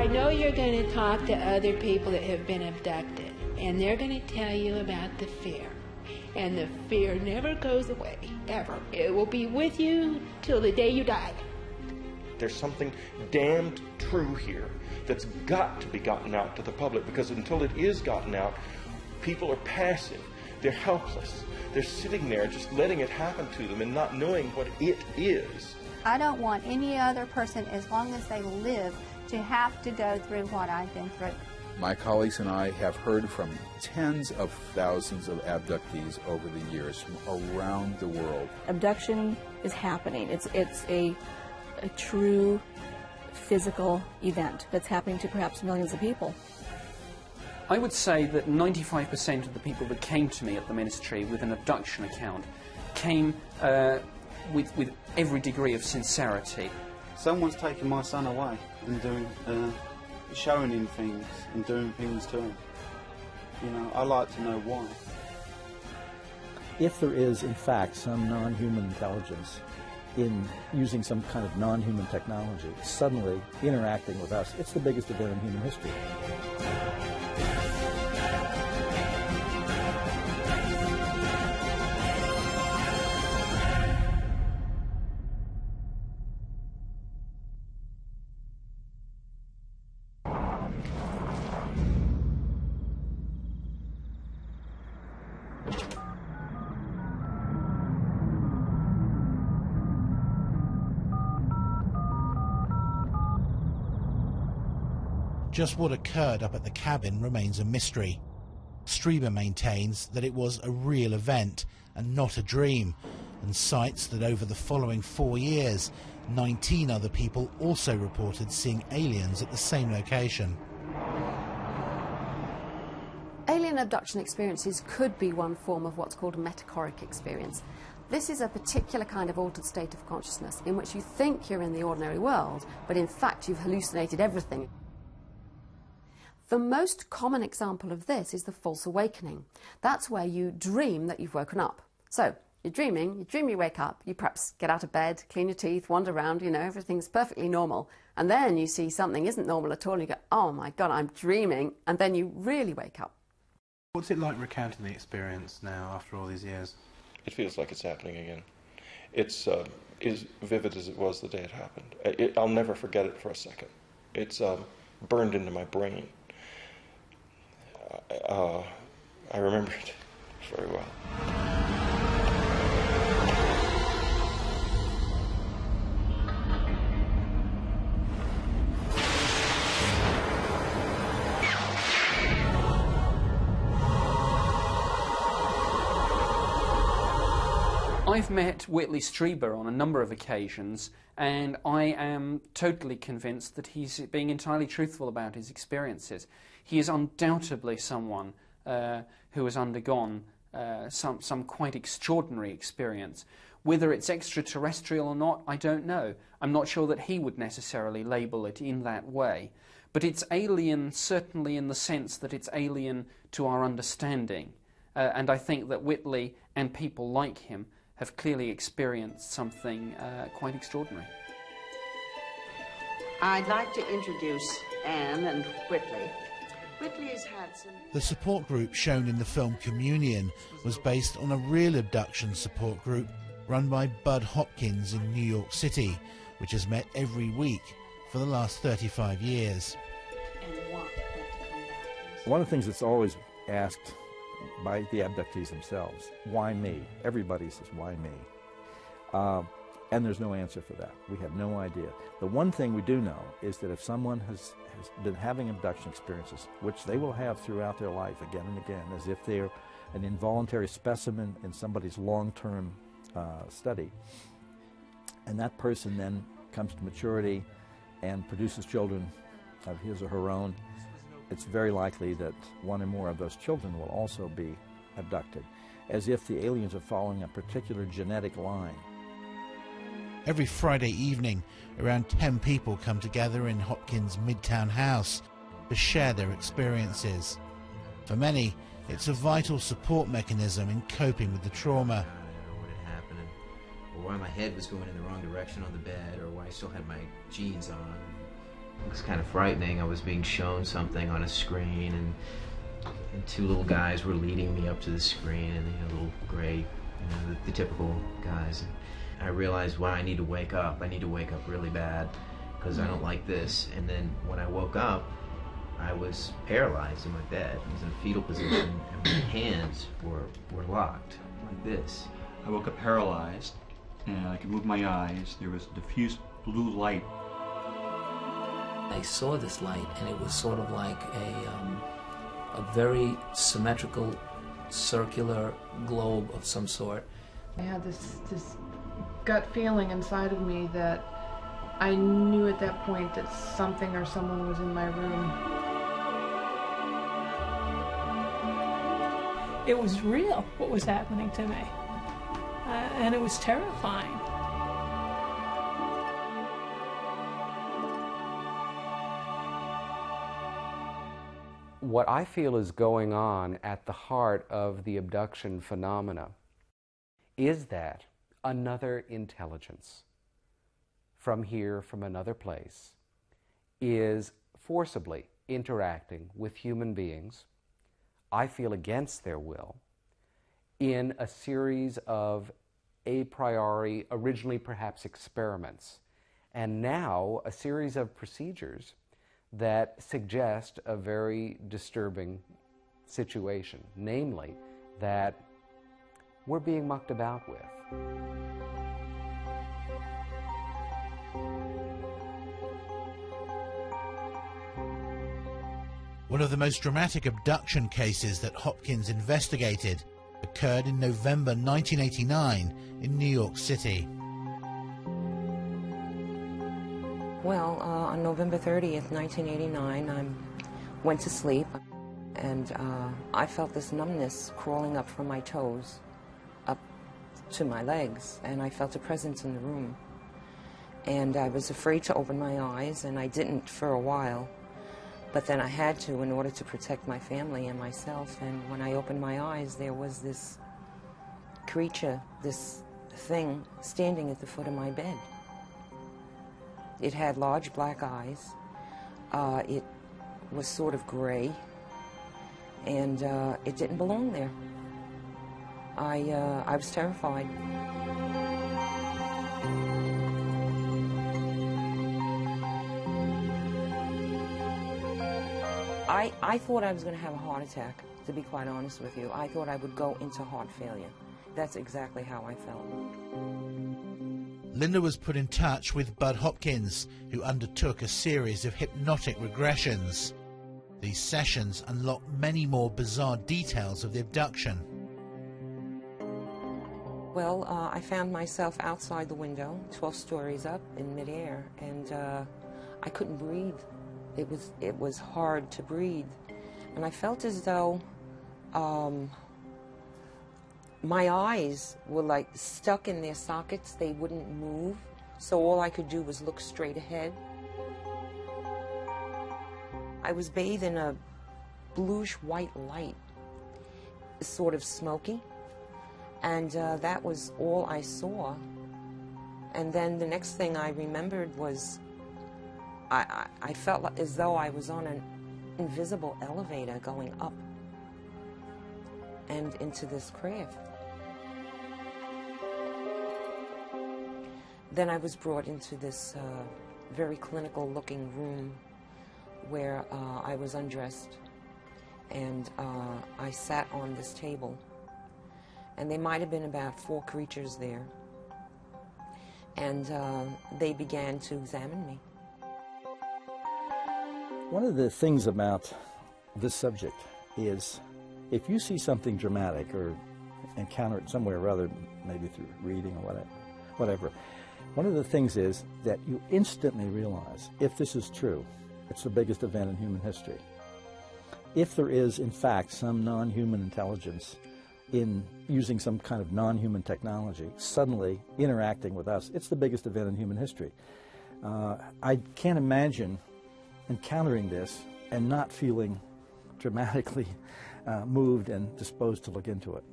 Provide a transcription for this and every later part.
know you're going to talk to other people that have been abducted, and they're going to tell you about the fear. And the fear never goes away, ever. It will be with you till the day you die. There's something damned true here that's got to be gotten out to the public, because until it is gotten out, people are passive. They're helpless. They're sitting there just letting it happen to them and not knowing what it is. I don't want any other person, as long as they live, to have to go through what I've been through. My colleagues and I have heard from tens of thousands of abductees over the years from around the world. Abduction is happening. It's a true physical event that's happening to perhaps millions of people. I would say that 95% of the people that came to me at the ministry with an abduction account came with every degree of sincerity. Someone's taken my son away and showing him things and doing things to him. You know, I like to know why. If there is, in fact, some non-human intelligence in using some kind of non-human technology, suddenly interacting with us, it's the biggest event in human history. Just what occurred up at the cabin remains a mystery. Strieber maintains that it was a real event and not a dream, and cites that over the following 4 years, 19 other people also reported seeing aliens at the same location. Alien abduction experiences could be one form of what's called a metachoric experience. This is a particular kind of altered state of consciousness in which you think you're in the ordinary world, but in fact you've hallucinated everything. The most common example of this is the false awakening. That's where you dream that you've woken up. So, you're dreaming, you dream you wake up, you perhaps get out of bed, clean your teeth, wander around, you know, everything's perfectly normal. And then you see something isn't normal at all and you go, oh my God, I'm dreaming, and then you really wake up. What's it like recounting the experience now after all these years? It feels like it's happening again. It's as vivid as it was the day it happened. I'll never forget it for a second. It's burned into my brain. I remember it very well. I've met Whitley Strieber on a number of occasions, and I am totally convinced that he's being entirely truthful about his experiences. He is undoubtedly someone who has undergone some quite extraordinary experience. Whether it's extraterrestrial or not, I don't know. I'm not sure that he would necessarily label it in that way. But it's alien, certainly in the sense that it's alien to our understanding. And I think that Whitley and people like him have clearly experienced something quite extraordinary. I'd like to introduce Anne and Whitley. Whitley has had some... The support group shown in the film Communion was based on a real abduction support group run by Bud Hopkins in New York City, which has met every week for the last 35 years. One of the things that's always asked by the abductees themselves, why me? Everybody says, why me? And there's no answer for that. We have no idea. The one thing we do know is that if someone has been having abduction experiences, which they will have throughout their life again and again, as if they're an involuntary specimen in somebody's long-term study, and that person then comes to maturity and produces children of his or her own, it's very likely that one or more of those children will also be abducted, as if the aliens are following a particular genetic line. Every Friday evening, around 10 people come together in Hopkins' Midtown house to share their experiences. For many, it's a vital support mechanism in coping with the trauma. What had happened, or why my head was going in the wrong direction on the bed, or why I still had my jeans on. It was kind of frightening. I was being shown something on a screen, and two little guys were leading me up to the screen, and little gray, the typical guys. And I realized, well, I need to wake up. I need to wake up really bad because I don't like this. And then when I woke up, I was paralyzed in my bed. I was in a fetal position, and my hands were locked like this. I woke up paralyzed, and I could move my eyes. There was diffuse blue light. I saw this light, and it was sort of like a very symmetrical, circular globe of some sort. I had this gut feeling inside of me that I knew at that point that something or someone was in my room. It was real, what was happening to me, and it was terrifying. What I feel is going on at the heart of the abduction phenomena is that another intelligence from here, from another place, is forcibly interacting with human beings, I feel against their will, in a series of a priori, originally perhaps experiments, and now a series of procedures that suggest a very disturbing situation, namely that we're being mucked about with. One of the most dramatic abduction cases that Hopkins investigated occurred in November 1989 in New York City. Well, on November 30th, 1989, I went to sleep, and I felt this numbness crawling up from my toes up to my legs, and I felt a presence in the room. And I was afraid to open my eyes, and I didn't for a while. But then I had to in order to protect my family and myself. And when I opened my eyes, there was this creature, this thing, standing at the foot of my bed. It had large black eyes. It was sort of gray. And it didn't belong there. I was terrified. I thought I was going to have a heart attack, to be quite honest with you. I thought I would go into heart failure. That's exactly how I felt. Linda was put in touch with Bud Hopkins, who undertook a series of hypnotic regressions. These sessions unlocked many more bizarre details of the abduction. Well, I found myself outside the window, 12 stories up in midair, and I couldn't breathe. It was hard to breathe, and I felt as though my eyes were like stuck in their sockets. They wouldn't move, so all I could do was look straight ahead. I was bathed in a bluish-white light, sort of smoky, and that was all I saw. And then the next thing I remembered was I felt as though I was on an invisible elevator going up and into this craft. Then I was brought into this very clinical looking room where I was undressed, and I sat on this table, and there might have been about 4 creatures there, and they began to examine me. One of the things about this subject is if you see something dramatic or encounter it somewhere or other, maybe through reading or whatever, one of the things is that you instantly realize, if this is true, it's the biggest event in human history. If there is, in fact, some non-human intelligence in using some kind of non-human technology, suddenly interacting with us, it's the biggest event in human history. I can't imagine encountering this and not feeling dramatically moved and disposed to look into it.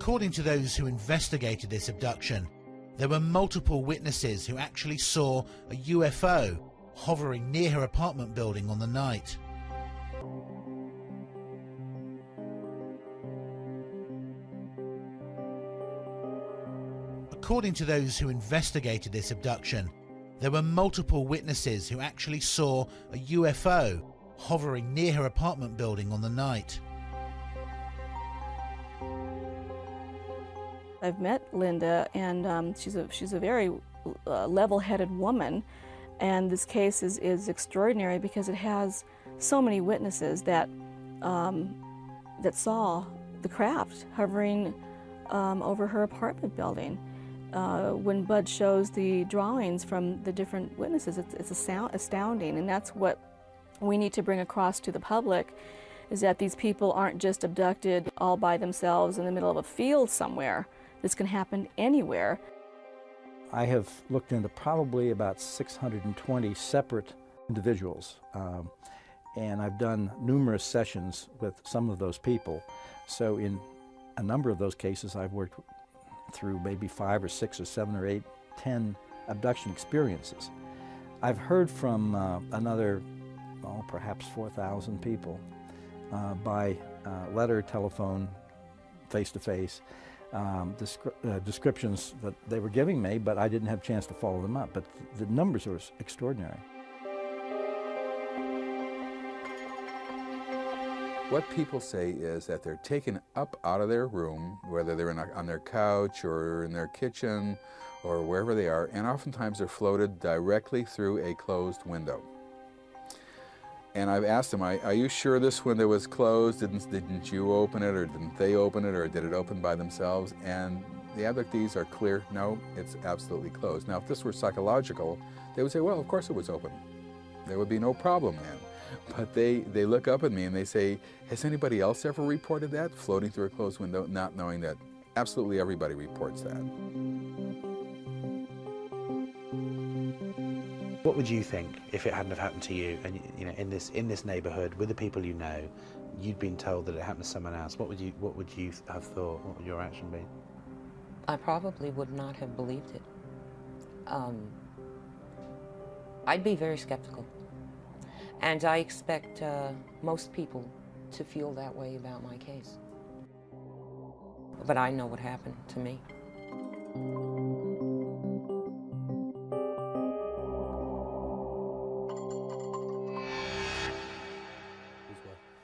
According to those who investigated this abduction, there were multiple witnesses who actually saw a UFO hovering near her apartment building on the night. According to those who investigated this abduction, there were multiple witnesses who actually saw a UFO hovering near her apartment building on the night. I've met Linda, and she's a very level-headed woman, and this case is extraordinary because it has so many witnesses that that saw the craft hovering over her apartment building. When Bud shows the drawings from the different witnesses, it's astounding, and that's what we need to bring across to the public, is that these people aren't just abducted all by themselves in the middle of a field somewhere. This can happen anywhere. I have looked into probably about 620 separate individuals, and I've done numerous sessions with some of those people. So in a number of those cases, I've worked through maybe 5 or 6 or 7 or 8, 10 abduction experiences. I've heard from another, well, perhaps 4,000 people by letter, telephone, face-to-face, descriptions that they were giving me, but I didn't have a chance to follow them up. But the numbers are extraordinary. What people say is that they're taken up out of their room, whether they're on their couch or in their kitchen or wherever they are, and oftentimes they're floated directly through a closed window. And I've asked them, are you sure this window was closed? Didn't you open it, or didn't they open it, or did it open by themselves? And the abductees are clear, no, it's absolutely closed. Now, if this were psychological, they would say, well, of course it was open. There would be no problem then. But they look up at me and they say, has anybody else ever reported that, floating through a closed window, not knowing that absolutely everybody reports that. What would you think if it hadn't have happened to you, and you know, in this neighbourhood with the people you know, you'd been told that it happened to someone else? What would you have thought? What would your reaction be? I probably would not have believed it. I'd be very skeptical. And I expect most people to feel that way about my case. But I know what happened to me.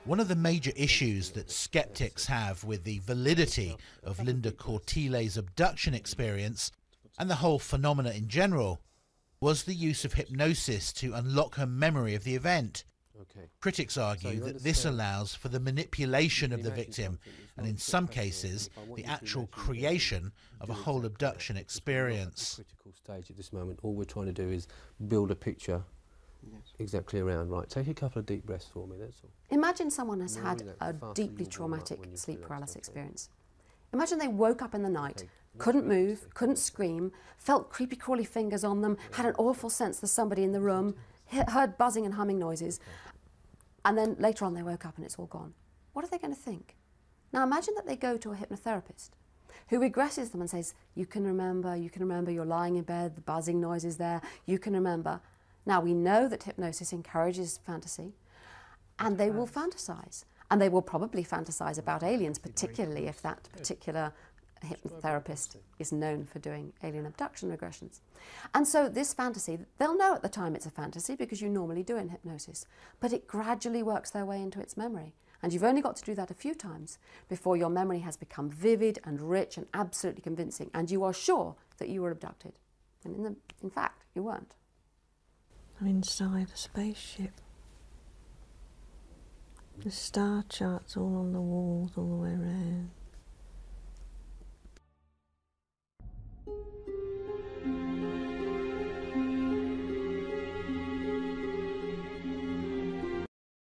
One of the major issues that skeptics have with the validity of Linda Cortile's abduction experience and the whole phenomena in general was the use of hypnosis to unlock her memory of the event. Critics argue that this allows for the manipulation of the victim and in some cases the actual creation of a whole abduction experience. Critical stage at this moment, all we're trying to do is build a picture exactly around. Right, take a couple of deep breaths for me, that's all. Imagine someone has had a deeply traumatic sleep paralysis experience. Imagine they woke up in the night, couldn't move, couldn't scream, felt creepy crawly fingers on them, had an awful sense there's somebody in the room, heard buzzing and humming noises, and then later on they woke up and it's all gone. What are they going to think? Now imagine that they go to a hypnotherapist who regresses them and says, you can remember, you're lying in bed, the buzzing noise is there, you can remember. Now we know that hypnosis encourages fantasy, and they will fantasize. And they will probably fantasize about aliens, particularly if that particular hypnotherapist is known for doing alien abduction regressions. And so this fantasy, they'll know at the time it's a fantasy because you normally do in hypnosis, but it gradually works their way into its memory. And you've only got to do that a few times before your memory has become vivid and rich and absolutely convincing, and you are sure that you were abducted. And in fact, you weren't. I'm inside a spaceship. The star charts all on the walls all the way around.